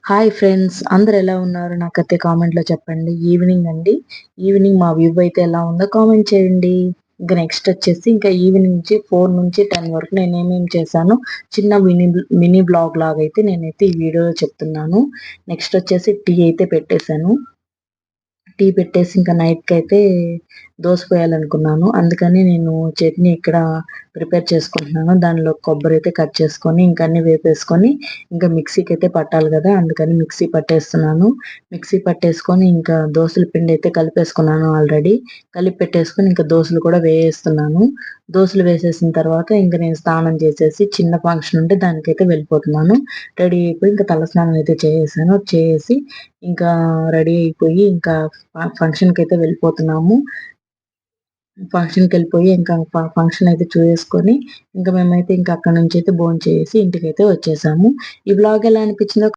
Hi friends, అందరూ ఎలా ఉన్నారు? నాకైతే కామెంట్‌లో చెప్పండి. ఈవినింగ్ అండి. ఈవినింగ్ మా వ్యూ అయితే ఎలా ఉందో కామెంట్ చేయండి. ఇంక నెక్స్ట్ వచ్చేసి ఇంకా ఈవినింగ్ నుంచి 4-10 వరకు నేనేమేమి చేశానో చిన్న మినీ బ్లాగ్ లాగైతే నేనైతే ఈ వీడియోలో చెప్తున్నాను. నెక్స్ట్ వచ్చేసి టీ అయితే పెట్టేశాను. టీ పెట్టేసి ఇంకా నైట్‌కైతే దోస పోయాలనుకున్నాను. అందుకని నేను చట్నీ ఇక్కడ ప్రిపేర్ చేసుకుంటున్నాను. దానిలో కొబ్బరైతే కట్ చేసుకొని, ఇంక అన్నీ వేపేసుకొని, ఇంకా మిక్సీకైతే పట్టాలి గదా! అందుకని మిక్సీ పట్టేస్తున్నాను. మిక్సీ పట్టేసుకొని ఇంకా దోసల పిండైతే కలిపేసుకున్నాను ఆల్రెడీ. కలిపి పెట్టేసుకొని ఇంకా దోసలు కూడా వేయేస్తున్నాను. దోసలు వేసేసిన తర్వాత ఇంక నేను స్నానం చేసేసి చిన్న ఫంక్షన్ ఉంటే దానికైతే వెళ్ళిపోతున్నాను. రెడీ అయిపోయి ఇంకా తలస్నానం అయితే చేసేసాను. చేసి ఇంకా రెడీ అయిపోయి ఇంకా ఫంక్షన్‌కైతే వెళ్ళిపోతున్నాము. ఫంక్షన్‌కెళ్ళిపోయి ఇంకా ఫంక్షన్ అయితే చూసేసుకొని, ఇంక మేమైతే ఇంక అక్కడి నుంచయితే భోంచేసి ఇంటికైతే వచ్చేసాము. ఈ వ్లాగ్ ఎలా అనిపించిందో